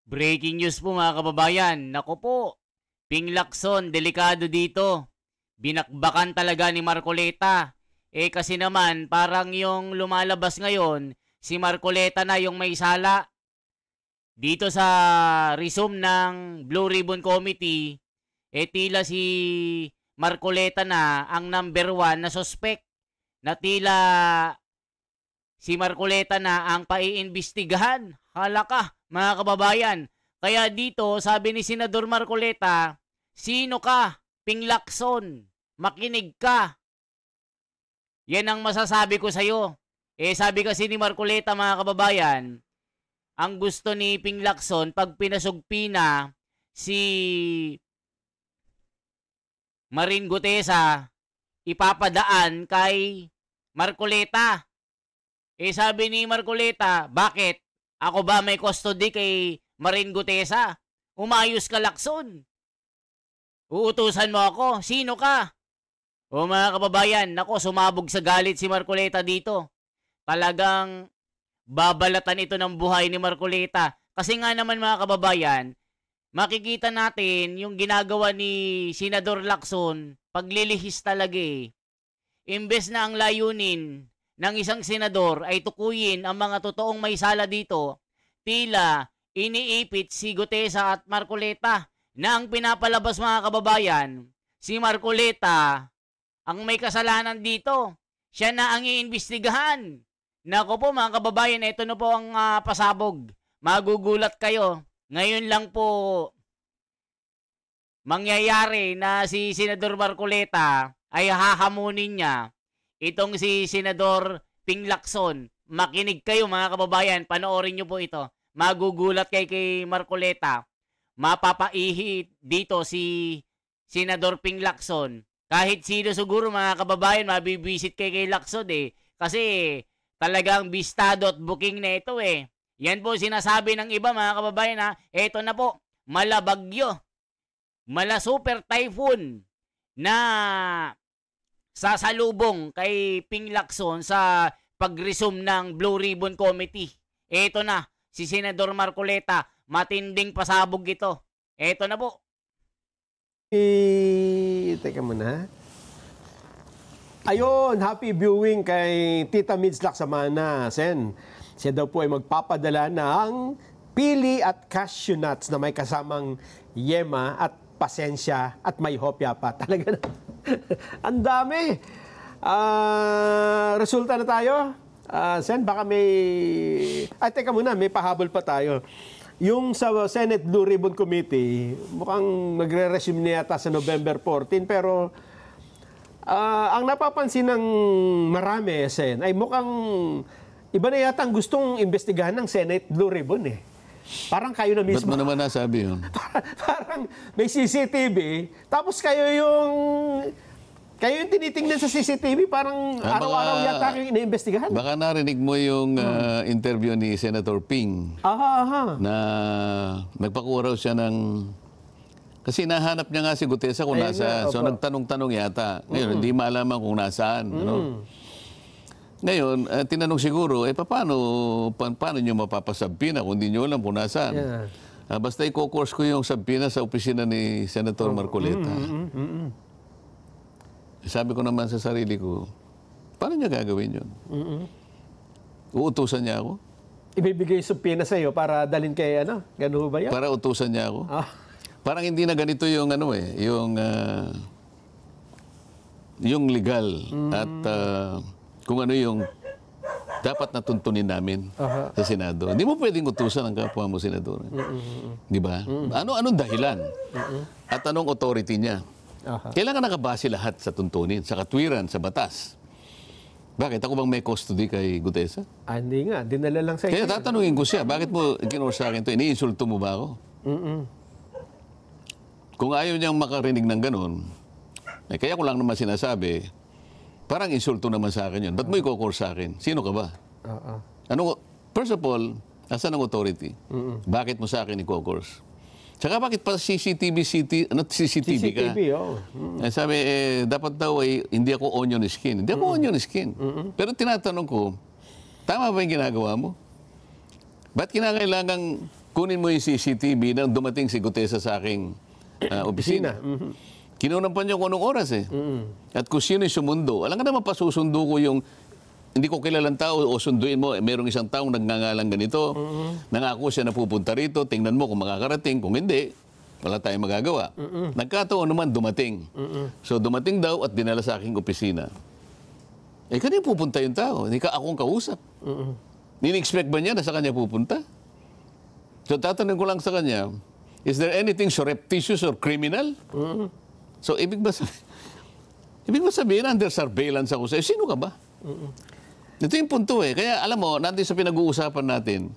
Breaking news po mga kababayan. Naku po, Ping Lacson, delikado dito. Binakbakan talaga ni Marcoleta. Kasi naman, parang yung lumalabas ngayon, si Marcoleta na yung may sala. Dito sa resume ng Blue Ribbon Committee, tila si Marcoleta na ang number 1 na suspect. Na tila si Marcoleta na ang paiimbestigahan. Hala ka, mga kababayan. Kaya dito, sabi ni Senador Marcoleta, sino ka? Ping Lacson. Makinig ka. Yan ang masasabi ko sa'yo. Sabi kasi ni Marcoleta, mga kababayan, ang gusto ni Ping Lacson, pag pinasugpi na si Marin Gutesa, ipapadaan kay Marcoleta. Sabi ni Marcoleta, bakit? Ako ba may custody kay Marin Gutesa? Umayos ka, Lacson. Uutusan mo ako. Sino ka? O mga kababayan, nako, sumabog sa galit si Marcoleta dito. Talagang babalatan ito ng buhay ni Marcoleta. Kasi nga naman mga kababayan, makikita natin yung ginagawa ni Senador Lacson, paglilihis talaga Imbes na ang layunin ng isang senador ay tukuyin ang mga totoong may sala dito, tila iniipit si Gutesa at Marcoleta na ang pinapalabas mga kababayan, si Marcoleta ang may kasalanan dito. Siya na ang iimbestigahan. Nako po mga kababayan, ito na po ang pasabog. Magugulat kayo. Ngayon lang po mangyayari na si Senador Marcoleta ay hahamunin niya itong si Senador Ping Lacson. Makinig kayo mga kababayan, panoorin nyo po ito. Magugulat kay Marcoleta. Mapapaihi dito si Senador Ping Lacson. Kahit sino siguro mga kababayan, mabibisit kay Lacson Kasi talagang bistado at booking na ito Yan po sinasabi ng iba mga kababayan Ito na po, mala bagyo. Mala super typhoon na sasalubong kay Ping Lacson sa pag-resume ng Blue Ribbon Committee. Ito na, si Senador Marcoleta, matinding pasabog ito. Ito na po. Teka muna. Ayun, happy viewing kay Tita Mids Lacsamana, Sen. Siya daw po ay magpapadala ng pili at cashew nuts na may kasamang yema at pasensya at may hopya pa. Talaga na. Ang dami. Resulta na tayo. Sen, baka may... Ay, teka muna, may pahabol pa tayo. Yung sa Senate Blue Ribbon Committee, mukhang magre-resume na yata sa November 14, pero ang napapansin ng marami, Sen, ay mukhang iba na yata ang gustong investigahan ng Senate Blue Ribbon Parang kayo na mismo. Ba't mo naman nasabi yun? Parang may CCTV, tapos kayo yung tinitingnan sa CCTV, parang araw-araw yata kayong iniimbestigahan. Baka narinig mo yung interview ni Senator Ping. Na nagpakuraw siya ng... Kasi nahanap niya nga si Gutesa kung nasaan. So nagtanong-tanong yata. Ngayon, hindi malaman kung nasaan. Ngayon, tinanong siguro, paano nyo mapapasabpina kung hindi nyo alam kung nasaan? Basta i-course ko yung sabpina sa opisina ni Senator Marcoleta. Sabi ko naman sa sarili ko, paano niya gagawin yun? Uutusan niya ako? Ibibigay subpina sa iyo para dalhin kay gano'n ba yan? Para utusan niya ako? Parang hindi na ganito yung yung legal at kung ano yung dapat natuntunin namin sa Senado. Hindi mo pwedeng utusan ang kapwa mo, Senador. Di ba? Anong dahilan? At anong authority niya? Kailangan nakabase lahat sa tuntunin, sa katwiran, sa batas. Bakit? Ako bang may custody kay Gutesa? Hindi nga. Dinala lang sa Kaya tatanungin ko siya, bakit mo kinuro sa akin ito? Iniinsulto mo ba ako? Kung ayaw niyang makarinig ng ganun, kaya ko lang naman sinasabi, parang insulto naman sa akin yun. Ba't mo i-course sa akin? Sino ka ba? First of all, asan ang authority? Bakit mo sa akin i-course? Tsaka bakit pa CCTV ka? Sabi, dapat daw hindi ako onion skin. Hindi ako onion skin. Pero tinatanong ko, tama ba yung ginagawa mo? Ba't kinakailangan kunin mo yung CCTV nang dumating si Gutesa sa aking opisina. Kinunampan niyo kung anong oras eh. At kung sino yung sumundo. Alam ka naman, pasusundo ko yung hindi ko kilalang tao o sunduin mo, merong isang taong nagngangalang ganito, nangako siya na pupunta rito, tingnan mo kung makakarating, kung hindi, wala tayong magagawa. Nagkataon naman, dumating. So dumating daw at dinala sa aking opisina. Eh, kanina pupunta yung tao, hindi ka akong kausap. Nini-expect ba niya na sa kanya pupunta? So tatanungin ko lang sa kanya, is there anything surreptitious or criminal? So ibig ba sabihin, under surveillance ako sa'yo, sino ka ba? Ito yung punto eh. Kaya alam mo, natin sa pinag-uusapan natin,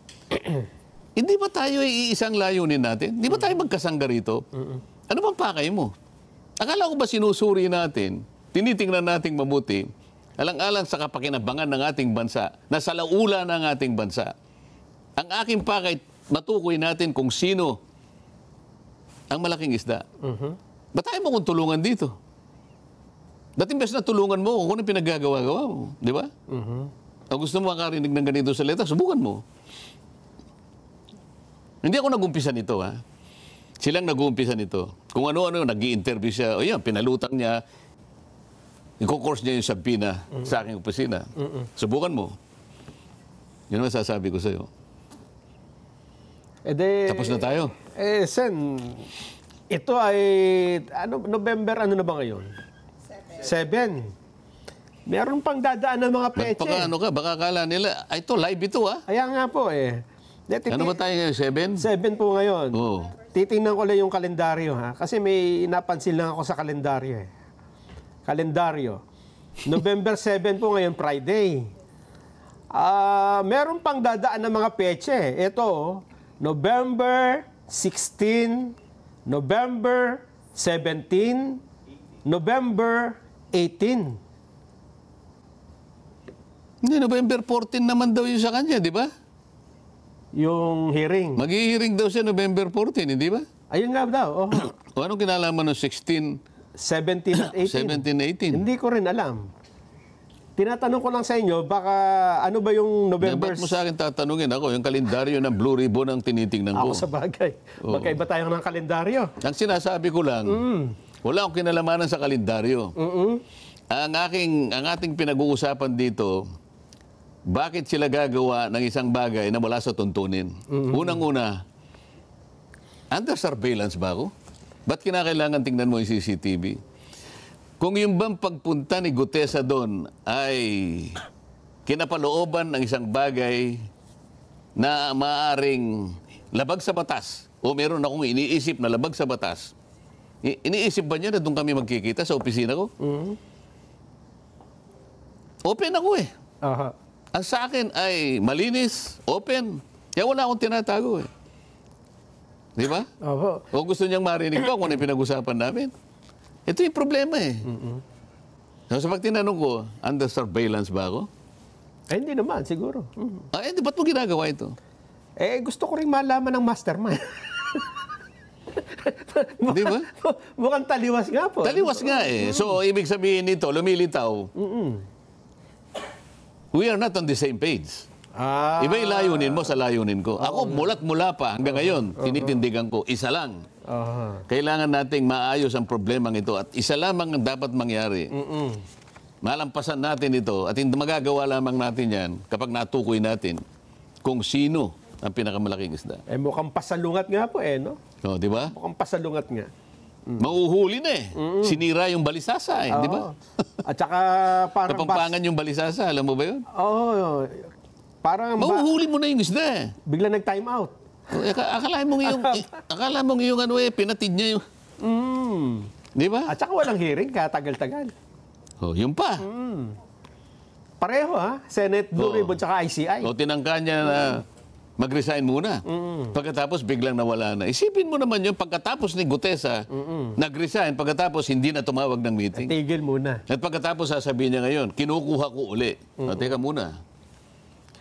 hindi ba tayo iisang layunin natin? Hindi ba tayo magkasangga rito? Ano bang pakay mo? Akala ko ba sinusuri natin, tinitingnan nating mabuti, alang-alang sa kapakinabangan ng ating bansa, na salaula ng ating bansa. Ang aking pakay, matukoy natin kung sino ang malaking isda. Ba't tayo mo kung tulungan dito? Dating bes na tulungan mo kung ano pinaggagawa-gawa mo. Di ba? Kung gusto mo makarinig ng ganito sa letra, subukan mo. Hindi ako nag-umpisa nito, ha? Silang nag-uumpisa nito. Kung ano-ano, nag-i-interview siya, o yan, pinalutang niya, i-course niya yung sabina sa aking opisina. Subukan mo. Yun ang masasabi ko sa'yo. Tapos na tayo. Sen, ito ay, November, ano na ba ngayon? 7. Meron pang dadaan ng mga peche. Baka kala nila, ito, live ito, ha? Kaya nga po, eh. Ano ba tayo ngayon, 7? 7 po ngayon. Oo. Titingnan ko lang yung kalendaryo, ha? Kasi may napansin lang ako sa kalendaryo, eh. Kalendaryo. November 7 po ngayon, Friday. Meron pang dadaan ng mga peche. Ito, November 16, November 17, November 18. Hindi, November 14 naman daw yung sa kanya, di ba? Yung hearing. Mag-i-hearing daw siya November 14, hindi ba? Ayun nga daw. O anong kinalaman ng 16, 17 at 18. 17, 18? Hindi ko rin alam. Tinatanong ko lang sa inyo, baka ano ba yung November... Dapat mo sa akin tatanungin ako, yung kalendaryo ng Blue Ribbon ang tinitingnan ko. Ako sa bagay. Magkaiba tayo ng kalendaryo. Ang sinasabi ko lang, wala akong kinalamanan sa kalendaryo. Ang ating pinag-uusapan dito, bakit sila gagawa ng isang bagay na wala sa tuntunin? Unang-una, under surveillance ba ako? Ba't kinakailangan tingnan mo yung CCTV? Kung yung bang pagpunta ni Gutesa doon ay kinapalooban ng isang bagay na maaaring labag sa batas o meron akong iniisip na labag sa batas, iniisip ba niya na doon kami magkikita sa opisina ko? Open ako eh. Ang sa akin ay malinis, open. Kaya wala akong tinatago eh. Di ba? O gusto niyang marinig pa kung ano yung pinag-usapan namin. Ito yung problema eh. So pag tinanong ko, under surveillance ba ako? Eh, hindi naman, siguro. Ba't mo ginagawa ito? Gusto ko rin malaman ng mastermind. Di ba? Mukhang taliwas nga po. Taliwas nga eh. So, ibig sabihin nito, lumilitaw. We are not on the same page. Iba yung layunin mo sa layunin ko. Ako, mula pa hanggang ngayon, tinitindigan ko, isa lang. Kailangan nating maayos ang problemang ito at isa lamang ang dapat mangyari. Malampasan natin ito at hindi magagawa lamang natin yan kapag natukoy natin kung sino ang pinakamalaking isda. Mukhang pasalungat nga po no? O, di ba? Mukhang pasalungat nga. Mauhuli na eh. Sinira yung balisasa eh, di ba? At saka parang... Kapampangan yung balisasa, alam mo ba yun? Parang... Mauhuli mo na yung isda eh. Bigla nag-time out. Akala mong yung ano eh, pinatid niya yung... Di ba? At saka walang hearing, kaya tagal-tagal. Yun pa. Pareho Senate Blue Ribbon tsaka ICI. Tinangka niya na mag-resign muna. Pagkatapos biglang nawala na. Isipin mo naman yung pagkatapos ni Gutesa, nag-resign, pagkatapos hindi na tumawag ng meeting. Tigil muna. At pagkatapos sasabihin niya ngayon, kinukuha ko uli. Teka muna.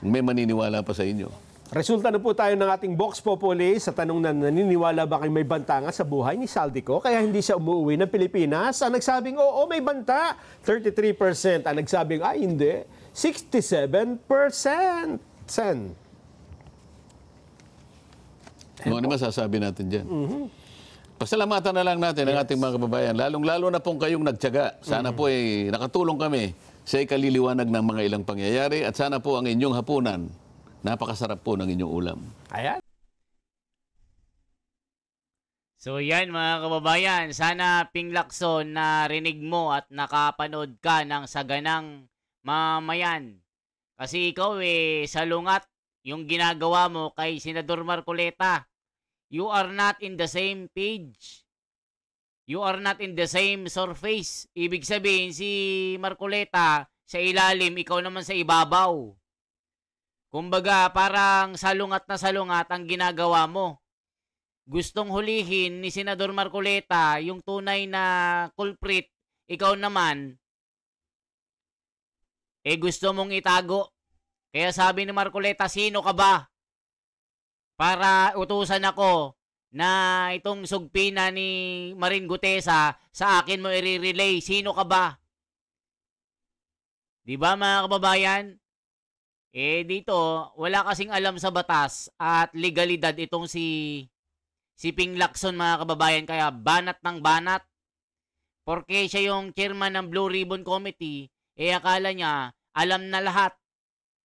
May maniniwala pa sa inyo. Resulta na po tayo ng ating Vox Populi sa tanong na naniniwala ba kayo may banta nga sa buhay ni Saldico kaya hindi siya umuwi ng Pilipinas? Ang nagsabing oo, may banta, 33%. Ang nagsabing ay hindi, 67%. Kung ano masasabi natin dyan. Pasalamatan na lang natin ang ating mga kababayan. Lalong-lalo na pong kayong nagtiyaga. Sana po ay nakatulong kami sa ikaliliwanag ng mga ilang pangyayari at sana po ang inyong hapunan, napakasarap po ng inyong ulam. Ayan. So yan mga kababayan, sana Ping Lacson na rinig mo at nakapanood ka ng saganang mamayan. Kasi ikaw salungat yung ginagawa mo kay Senador Marcoleta. You are not in the same page. You are not in the same surface. Ibig sabihin si Marcoleta sa ilalim, ikaw naman sa ibabaw. Kumbaga parang salungat na salungat ang ginagawa mo. Gustong hulihin ni Senador Marcoleta yung tunay na culprit, ikaw naman, gusto mong itago. Kaya sabi ni Marcoleta, sino ka ba? Para utusan ako na itong sugpina ni Marin Gutesa sa akin mo i-relay. Sino ka ba? Di ba mga kababayan? Dito, wala kasing alam sa batas at legalidad itong si Ping Lacson mga kababayan, kaya banat ng banat. Porque siya yung chairman ng Blue Ribbon Committee, akala niya alam na lahat.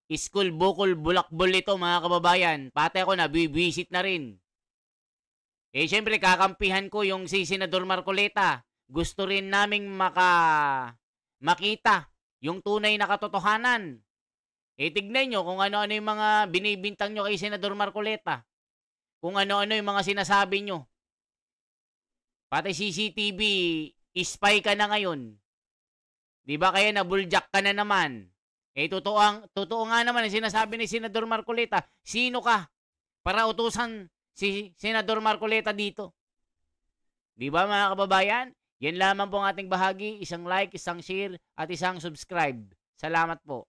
Iskul, bukol, bulakbol ito mga kababayan. Pati ako na, bibisit na rin. Siyempre kakampihan ko yung si Senador Marcoleta. Gusto rin naming makita yung tunay na katotohanan. Tignan nyo kung ano-ano yung mga binibintang nyo kay Senador Marcoleta. Kung ano-ano yung mga sinasabi nyo. Pati CCTV, spy ka na ngayon. Di ba kaya nabuljak ka na naman? Totoo nga naman ang sinasabi ni Senador Marcoleta. Sino ka para utusan si Senador Marcoleta dito? Di ba mga kababayan? Yan lamang po ang ating bahagi. Isang like, isang share, at isang subscribe. Salamat po.